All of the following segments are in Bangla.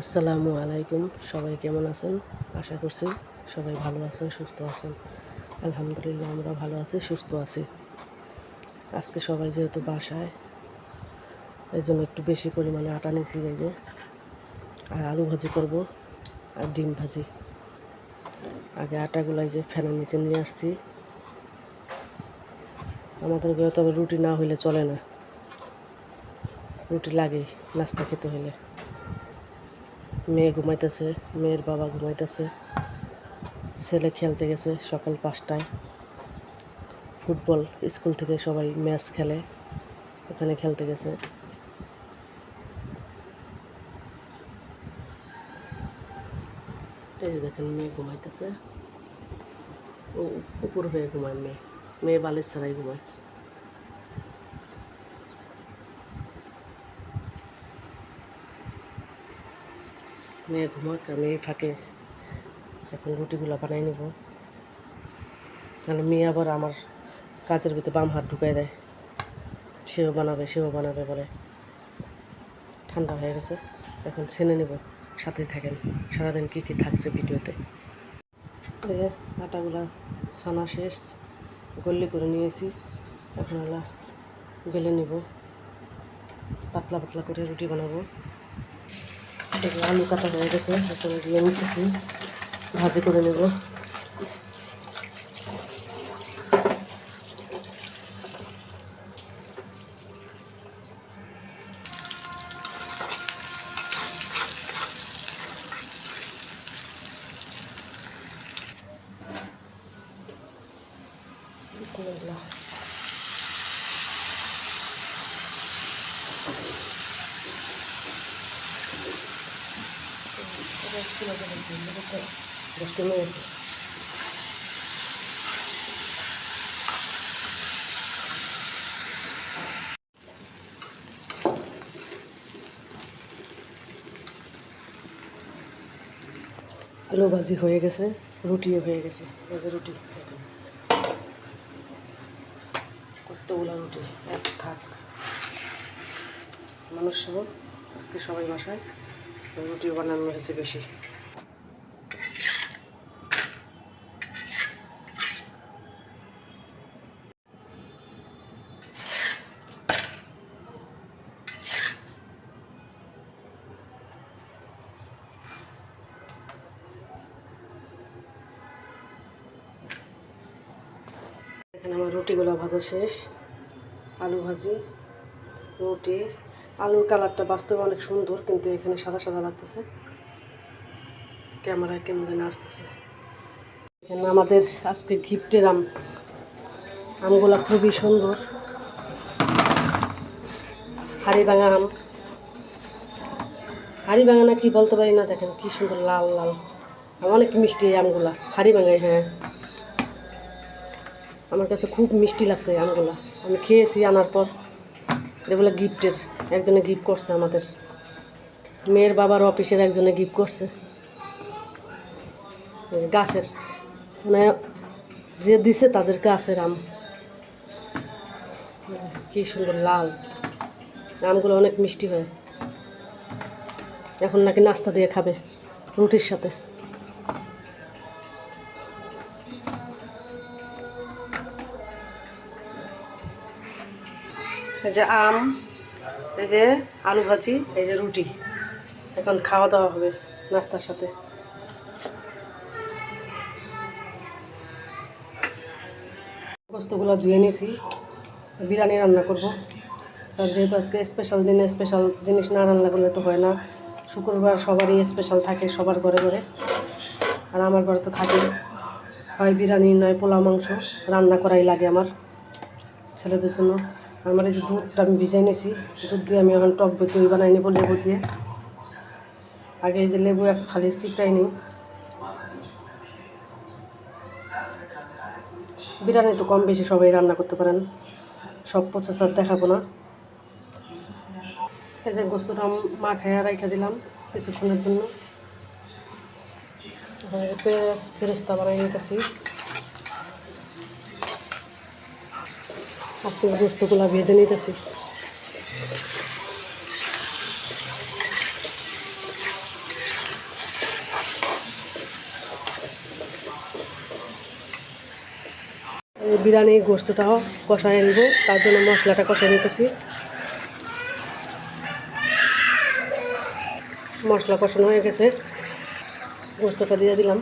আসসালামু আলাইকুম। সবাই কেমন আছেন? আশা করছি সবাই ভালো আছেন, সুস্থ আছেন। আলহামদুলিল্লাহ আমরা ভালো আছি, সুস্থ আছি। আজকে সবাই যেহেতু বাসায়, এই জন্য একটু বেশি পরিমাণে আটা নিয়েছি এই যে। আর আলু ভাজি করব আর ডিম ভাজি। আগে আটাগুলো এই যে ফ্যানের নিচে নিয়ে আসছি। আমাদের ঘরে তবে রুটি না হইলে চলে না, রুটি লাগেই নাস্তা খেতে হলে। মেয়ে ঘুমাইতেছে, মেয়ের বাবা ঘুমাইতেছে, ছেলে খেলতে গেছে সকাল 5টায়। ফুটবল স্কুল থেকে সবাই ম্যাচ খেলে, ওখানে খেলতে গেছে। এই যে দেখেন মেয়ে ঘুমাইতেছে, ও উপর হয়ে ঘুমায়। মেয়ে বালিশ ছাড়াই ঘুমায়। মেয়ে ঘুমাক, আমি এই ফাঁকে এখন রুটিগুলো বানাই নেব। মানে মেয়ে আবার আমার কাজের ভিতরে বাম হাত ঢুকাই দেয়, সেও বানাবে বলে। ঠান্ডা হয়ে গেছে, এখন ছেনে নেব। সাথেই থাকেন, সারাদিন কী কী থাকছে ভিডিওতে। এই যে আটাগুলা ছানা শেষ, গল্লি করে নিয়েছি। এখন ওগুলা বেলে নেব, পাতলা পাতলা করে রুটি বানাবো। আলু কাটা হয়ে গেছে, এখন দিয়ে নিতেছি, ভাজি করে নেব। বিসমিল্লাহ। আলু ভাজি হয়ে গেছে, রুটিও হয়ে গেছে। এই যে রুটি দেখেন, কতগুলা রুটি, এক থাক মানুষ সহ আজকে সবাই বাসায়, রুটিও বানানো হয়েছে বেশি। এখানে আমার রুটিগুলো ভাজা শেষ। আলু ভাজি, রুটি। আলুর কালারটা বাস্তবে অনেক সুন্দর, কিন্তু এখানে সাদা সাদা লাগতেছে, ক্যামেরায় কেমন যেন আসতেছে। এখানে আমাদের আজকে গিফটের আমগুলো খুবই সুন্দর, হাড়ি ভাঙা আম। হাড়ি ভাঙা না কি বলতে পারি না, দেখেন কি সুন্দর লাল লাল, অনেক মিষ্টি এই আমগুলা। হাড়ি ভাঙাই, হ্যাঁ, আমার কাছে খুব মিষ্টি লাগছে এই আমগুলা। আমি খেয়েছি আনার পর। এগুলো গিফটের, একজনে গিফট করছে আমাদের, মেয়ের বাবার অফিসের একজনে গিফট করছে। গাছের, মানে যে দিছে তাদের গাছের আম। কি সুন্দর লাল আমগুলো, অনেক মিষ্টি হয়। এখন নাকি নাস্তা দিয়ে খাবে রুটির সাথে। এই যে আম, এই যে আলু ভাজি, এই যে রুটি। এখন খাওয়া দাওয়া হবে নাস্তার সাথে। গোস্তগুলো ধুয়ে নিয়েছি, বিরিয়ানি রান্না করব। আর যেহেতু আজকে স্পেশাল দিনে স্পেশাল জিনিস না রান্না করলে তো হয় না। শুক্রবার সবারই স্পেশাল থাকে, সবার ঘরে ঘরে। আর আমার ঘরে তো থাকে, হয় বিরিয়ানি নয় পোলাও মাংস রান্না করাই লাগে আমার ছেলেদের জন্য। আমার এই যে দুধটা আমি ভিজাই নিয়েছি, দুধ দিয়ে আমি এখন টক দই বানাই নেব লেবু দিয়ে। আগে এই যে লেবু এক খালি চিপটাই নিই। বিরিয়ানি তো কম বেশি সবাই রান্না করতে পারেন, সব প্রসেসর দেখাবো না। এই যে গোস্তটা মাখায় রেখে দিলাম কিছুক্ষণের জন্য। ফেরেস্তা বানাই নিতেছি। আজকে গোস্তগুলা ভেজে নিতেছি। বিরিয়ানির গোস্তটাও কষায় নিব, তার জন্য মশলাটা কষায় নিতেছি। মশলা কষানো হয়ে গেছে, গোস্তটা দিয়ে দিলাম।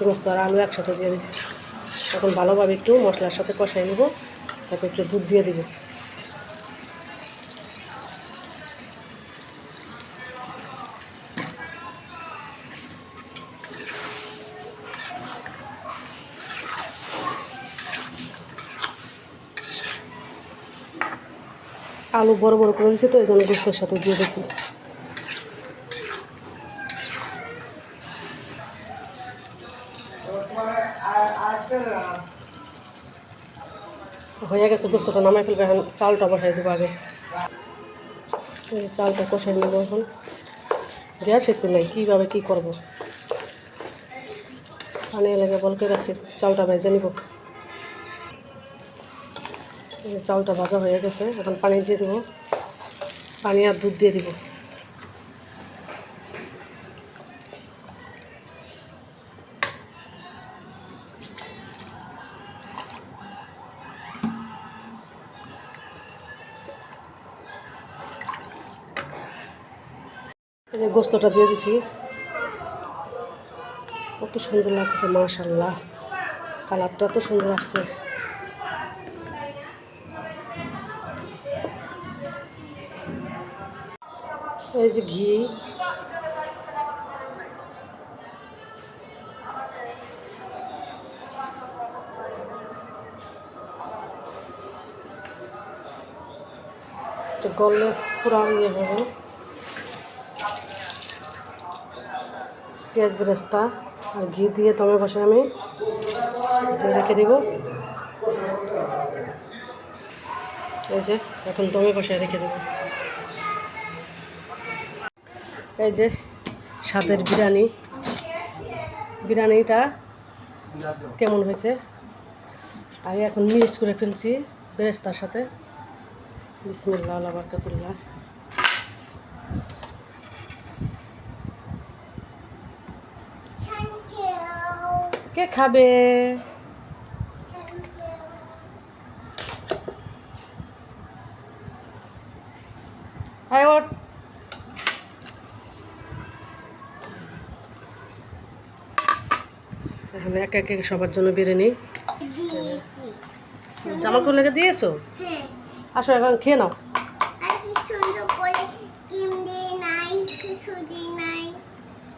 গোস্ত আর আলু একসাথে দিয়ে দিছি। এখন ভালোভাবে একটু মশলার সাথে কষাই নেব, তারপর একটু দুধ দিয়ে দিব। আলু বড় বড় করে দিয়েছি, তো এই জন্য গোস্তের সাথে দিয়ে দিচ্ছি। হয়ে গেছে, গোস্তটা নামাই ফেলবে। এখন চালটা বসাই দেবো আগে। চালটা কষাই নেব। এখন গ্যাস একটু নেই, কীভাবে কী করবো। পানি লেগে বলকে রাখছি, চালটা ভেজে নিব। চালটা ভাজা হয়ে গেছে, এখন পানি দিয়ে দেবো। পানি আর দুধ দিয়ে দিব। গোস্তটা দিয়ে দিছি। কত সুন্দর লাগছে, মাশাআল্লাহ, কালারটা এত সুন্দর আসছে। এই যে ঘি, গলে পুরা ইয়ে হবে। পেঁয়াজ বেরেস্তা আর ঘি দিয়ে দমে বসে আমি রেখে দেব। এই যে এখন দমে বসায় রেখে দেব। এই যে স্বাদের বিরিয়ানিটা কেমন হয়েছে আমি এখন মিক্স করে ফেলছি বেরেস্তার সাথে। বিসমিল্লাহ আল্লাহু বারাকাতুল্লাহ। কে খাবে? আয় ওঠ। এখন এক এক সবার জন্য বিরিয়ানি। জামা কাপড় লেগে দিয়েছো? আসো এখন খেয়ে নাও।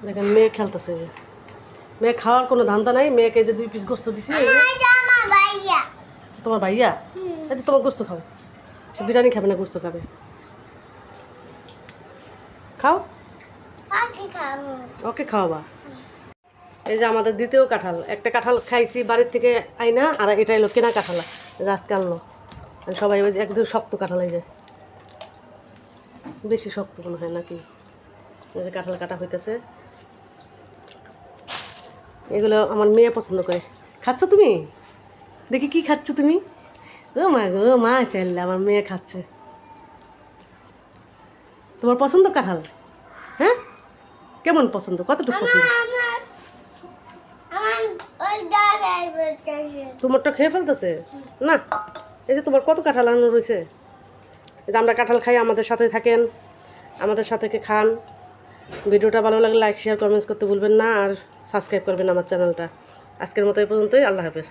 দেখেন মেয়ে খেলতেছে, মেয়ে খাওয়ার কোনো ধান্দা নাই। মেয়েকে যে 2 পিস গোস্ত দিছি। তোমার ভাইয়া? এই তোমার গোস্ত খাও, সে বিরিয়ানি খাবে না, গোস্ত খাবে। খাও, ওকে খাওয়াবা। এই যে আমাদের দ্বিতীয় কাঁঠাল, একটা কাঁঠাল খাইছি বাড়ির থেকে আইনা, আর এটা এলো কেনা কাঁঠাল, আজকে আনলো। সবাই একদম শক্ত কাঁঠাল, এই যে বেশি শক্ত মনে হয় নাকি। এই যে কাঁঠাল কাটা হইতেছে, এগুলো আমার মেয়ে পছন্দ করে। খাচ্ছ তুমি? দেখি কি খাচ্ছ তুমি? ও মা গো, মা চাইলে আমার মেয়ে খাচ্ছে। তোমার পছন্দ কাঁঠাল? হ্যাঁ, কেমন পছন্দ, কতটুকু পছন্দ? তোমারটা খেয়ে ফেলতেছে না। এই যে তোমার কত কাঁঠাল আনানো রয়েছে। এই যে আমরা কাঁঠাল খাই, আমাদের সাথে থাকেন, আমাদের সাথে খান। ভিডিওটা ভালো লাগলে লাইক শেয়ার কমেন্টস করতে ভুলবেন না, আর সাবস্ক্রাইব করবেন আমার চ্যানেলটা। আজকের মতো এই পর্যন্তই। আল্লাহ হাফেজ।